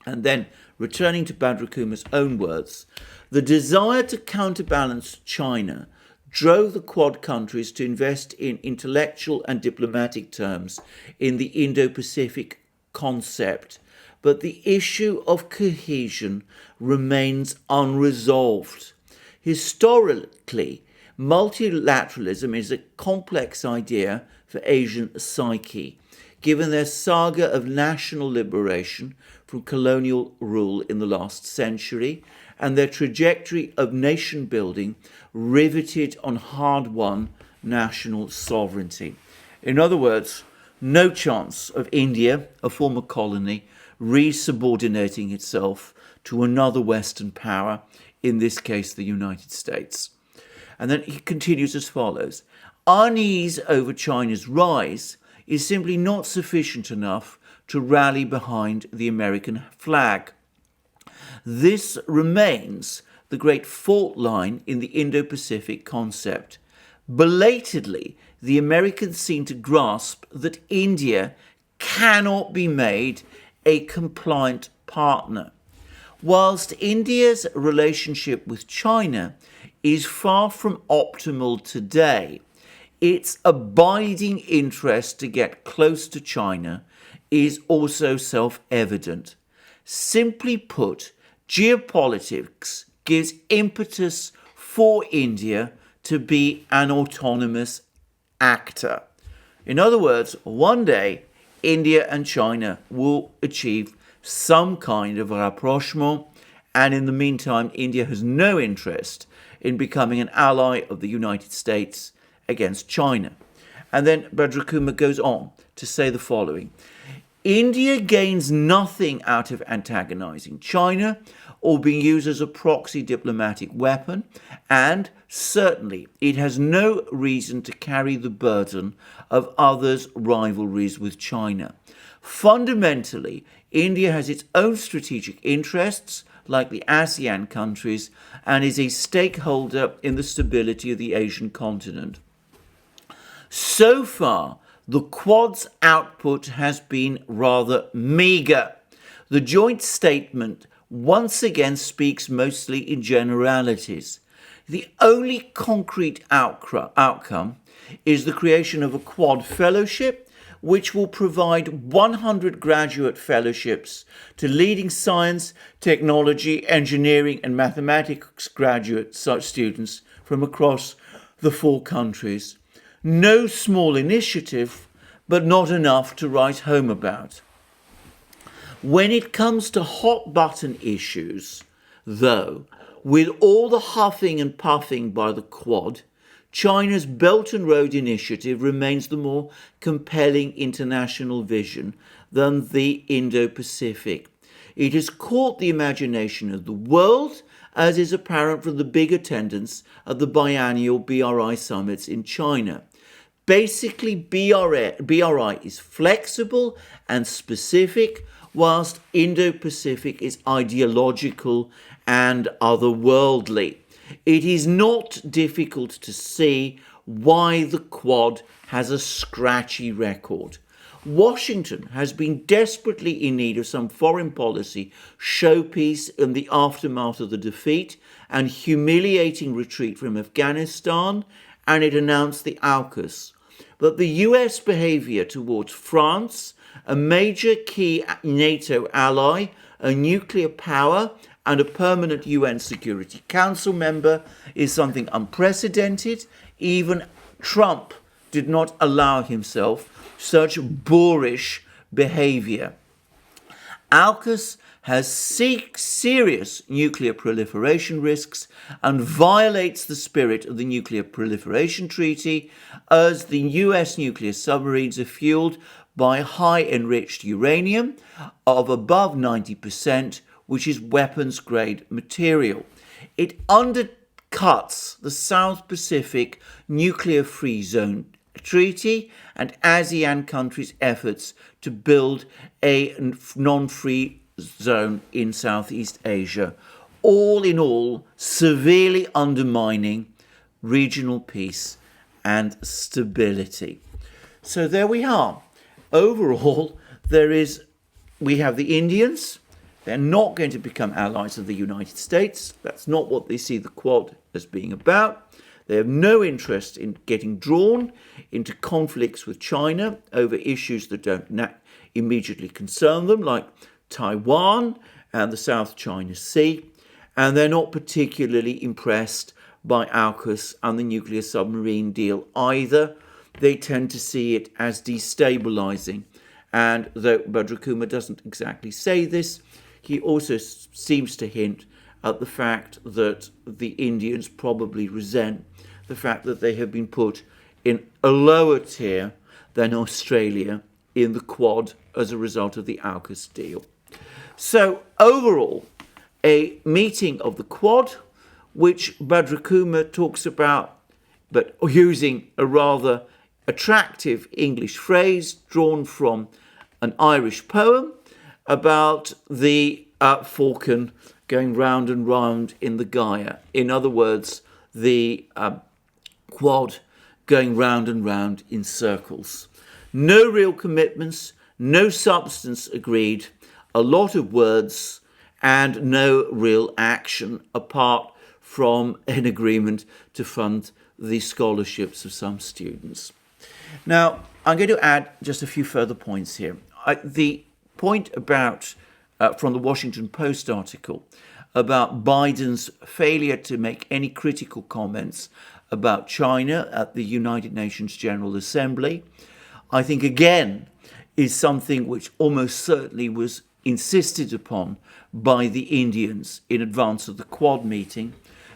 And then, returning to Badra own words, the desire to counterbalance China drove the Quad countries to invest in intellectual and diplomatic terms in the Indo-Pacific concept, but the issue of cohesion remains unresolved. Historically, multilateralism is a complex idea for Asian psyche, given their saga of national liberation from colonial rule in the last century and their trajectory of nation building riveted on hard-won national sovereignty. In other words, no chance of India, a former colony, resubordinating itself to another Western power, in this case the United States. And then he continues as follows. Unease over China's rise is simply not sufficient enough to rally behind the American flag. This remains the great fault line in the Indo-Pacific concept. Belatedly, the Americans seem to grasp that India cannot be made a compliant partner. Whilst India's relationship with China is far from optimal today, its abiding interest to get close to China is also self-evident. Simply put, geopolitics gives impetus for India to be an autonomous actor. In other words, one day, India and China will achieve some kind of rapprochement, and in the meantime, India has no interest in becoming an ally of the United States against China. And then Badra goes on to say the following. India gains nothing out of antagonizing China or being used as a proxy diplomatic weapon, and certainly it has no reason to carry the burden of others' rivalries with China. Fundamentally, India has its own strategic interests, like the ASEAN countries, and is a stakeholder in the stability of the Asian continent. So far, the Quad's output has been rather meagre. The joint statement once again speaks mostly in generalities. The only concrete outcome is the creation of a Quad fellowship, which will provide 100 graduate fellowships to leading science, technology, engineering, and mathematics graduate such students from across the 4 countries. No small initiative, but not enough to write home about. When it comes to hot-button issues, though, with all the huffing and puffing by the Quad, China's Belt and Road Initiative remains the more compelling international vision than the Indo-Pacific. It has caught the imagination of the world, as is apparent from the big attendance at the biennial BRI summits in China. Basically, BRI is flexible and specific, whilst Indo-Pacific is ideological and otherworldly. It is not difficult to see why the Quad has a scratchy record. Washington has been desperately in need of some foreign policy showpiece in the aftermath of the defeat and humiliating retreat from Afghanistan, and it announced the AUKUS. But the US behaviour towards France, a major key NATO ally, a nuclear power, and a permanent UN Security Council member, is something unprecedented. Even Trump did not allow himself such boorish behaviour. AUKUS has serious nuclear proliferation risks and violates the spirit of the Nuclear Proliferation Treaty, as the US nuclear submarines are fueled by high enriched uranium of above 90%, which is weapons grade material. It undercuts the South Pacific Nuclear Free Zone Treaty and ASEAN countries' efforts to build a non-free zone in Southeast Asia, all in all severely undermining regional peace and stability. So there we are. Overall, we have the Indians. They're not going to become allies of the United States. That's not what they see the Quad as being about. They have no interest in getting drawn into conflicts with China over issues that don't immediately concern them, like Taiwan and the South China Sea. And they're not particularly impressed by AUKUS and the nuclear submarine deal either. They tend to see it as destabilizing. And though Badrakuma doesn't exactly say this, he also seems to hint at the fact that the Indians probably resent the fact that they have been put in a lower tier than Australia in the Quad as a result of the AUKUS deal. So overall, a meeting of the Quad, which Badrakuma talks about, but using a rather attractive English phrase drawn from an Irish poem about the falcon going round and round in the gyre. In other words, the Quad going round and round in circles. No real commitments, no substance agreed, a lot of words, and no real action apart from an agreement to fund the scholarships of some students. Now, I'm going to add just a few further points here. The point about, from the Washington Post article, about Biden's failure to make any critical comments about China at the United Nations General Assembly, I think again is something which almost certainly was insisted upon by the Indians in advance of the Quad meeting.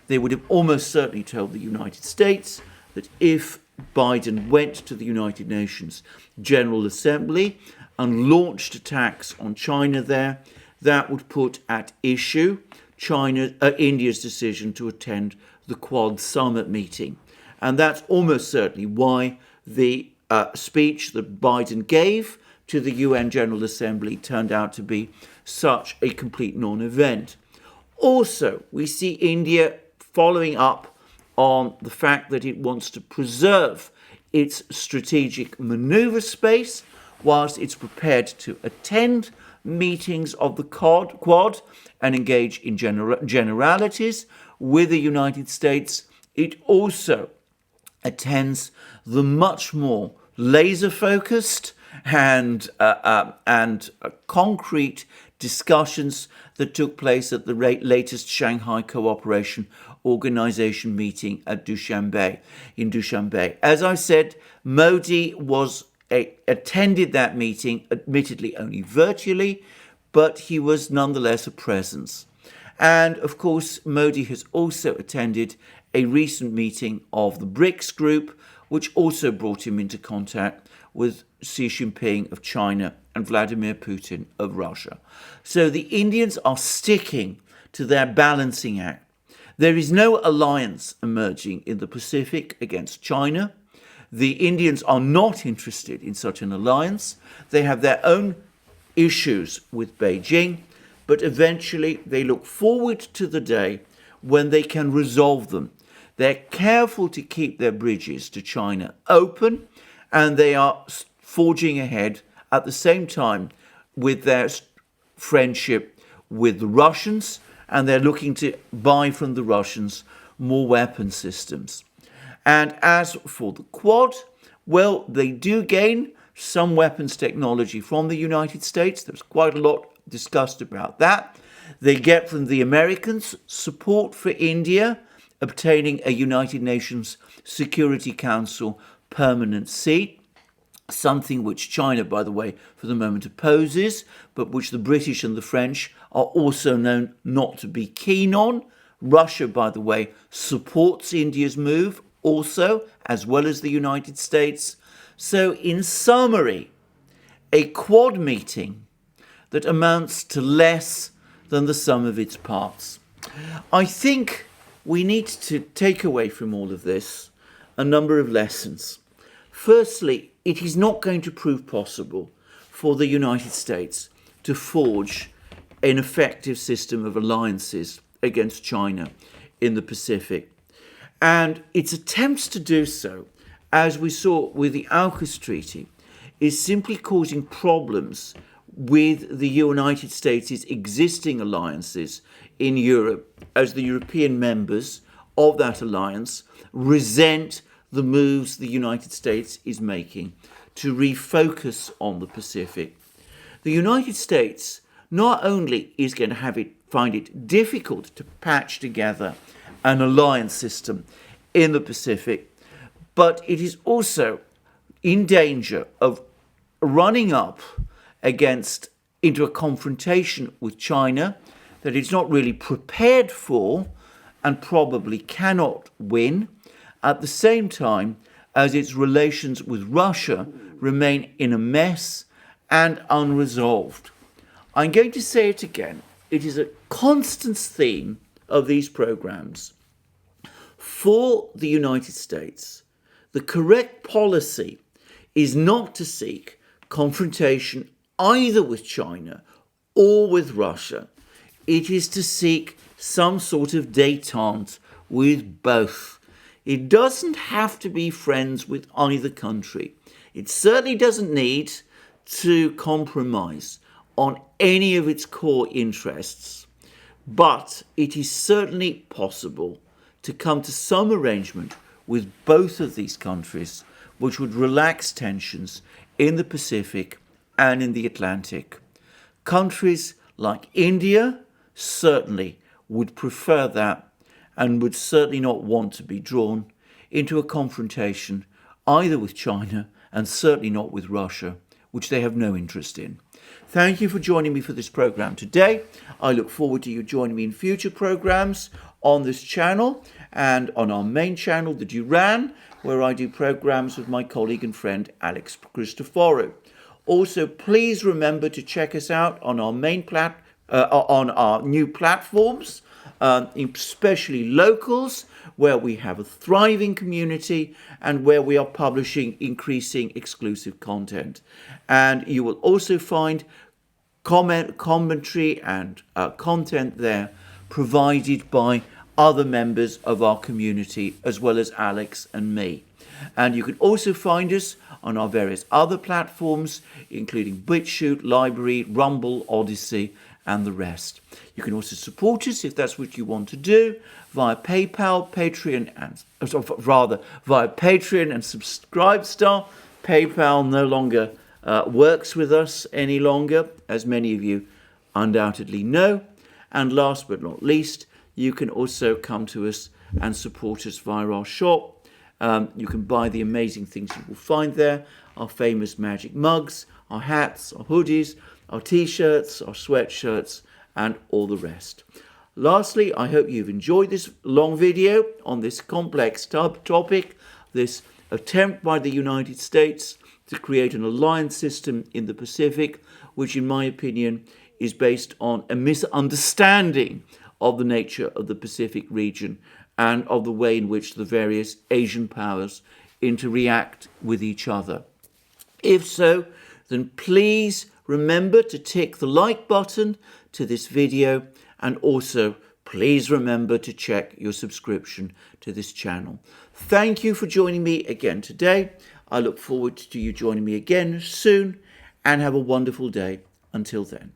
They would have almost certainly told the United States that if Biden went to the United Nations General Assembly and launched attacks on China there, that would put at issue India's decision to attend the Quad summit meeting. And that's almost certainly why the speech that Biden gave to the UN General Assembly turned out to be such a complete non-event. Also, we see India following up on the fact that it wants to preserve its strategic maneuver space whilst it's prepared to attend meetings of the Quad and engage in generalities with the United States. It also attends the much more laser-focused and concrete discussions that took place at the latest Shanghai Cooperation Organization meeting at Dushanbe. As I said, Modi attended that meeting, admittedly only virtually, but he was nonetheless a presence. And of course, Modi has also attended a recent meeting of the BRICS group, which also brought him into contact with Xi Jinping of China and Vladimir Putin of Russia. So the Indians are sticking to their balancing act. There is no alliance emerging in the Pacific against China. The Indians are not interested in such an alliance. They have their own issues with Beijing, but eventually they look forward to the day when they can resolve them. They're careful to keep their bridges to China open, and they are forging ahead at the same time with their friendship with the Russians, and they're looking to buy from the Russians more weapon systems. And as for the Quad, well, they do gain some weapons technology from the United States. There's quite a lot discussed about that. They get from the Americans support for India, obtaining a United Nations Security Council permanent seat. something which China, by the way, for the moment opposes, but which the British and the French are also known not to be keen on. Russia, by the way, supports India's move also, as well as the United States. So in summary, a Quad meeting that amounts to less than the sum of its parts. I think we need to take away from all of this a number of lessons. Firstly, it is not going to prove possible for the United States to forge an effective system of alliances against China in the Pacific. And its attempts to do so, as we saw with the AUKUS Treaty, is simply causing problems with the United States' existing alliances in Europe, as the European members of that alliance resent the moves the United States is making to refocus on the Pacific. The United States not only is going to find it difficult to patch together an alliance system in the Pacific, but it is also in danger of running up into a confrontation with China that it's not really prepared for and probably cannot win, at the same time as its relations with Russia remain in a mess and unresolved. I'm going to say it again. It is a constant theme of these programs. For the United States, the correct policy is not to seek confrontation either with China or with Russia. It is to seek some sort of détente with both. It doesn't have to be friends with either country. It certainly doesn't need to compromise on any of its core interests. But it is certainly possible to come to some arrangement with both of these countries which would relax tensions in the Pacific and in the Atlantic. Countries like India certainly would prefer that and would certainly not want to be drawn into a confrontation either with China and certainly not with Russia, which they have no interest in. Thank you for joining me for this program today. I look forward to you joining me in future programs on this channel and on our main channel, the Duran, where I do programs with my colleague and friend Alex Christoforou. Also, please remember to check us out on our on our new platforms, especially Locals, where we have a thriving community and where we are publishing increasing exclusive content. And you will also find commentary and content there provided by other members of our community, as well as Alex and me. And you can also find us on our various other platforms, including BitChute, Library, Rumble, ODYSEE, and the rest. You can also support us, if that's what you want to do, via PayPal, Patreon, via Patreon and Subscribestar. PayPal no longer works with us any longer, as many of you undoubtedly know. And last but not least, you can also come to us and support us via our shop. You can buy the amazing things you will find there, our famous magic mugs, our hats, our hoodies, our t-shirts, our sweatshirts, and all the rest. Lastly, I hope you've enjoyed this long video on this complex topic, this attempt by the United States to create an alliance system in the Pacific, which in my opinion is based on a misunderstanding of the nature of the Pacific region and of the way in which the various Asian powers interact with each other. If so, then please remember to tick the like button to this video, and also please remember to check your subscription to this channel. Thank you for joining me again today. I look forward to you joining me again soon, and have a wonderful day until then.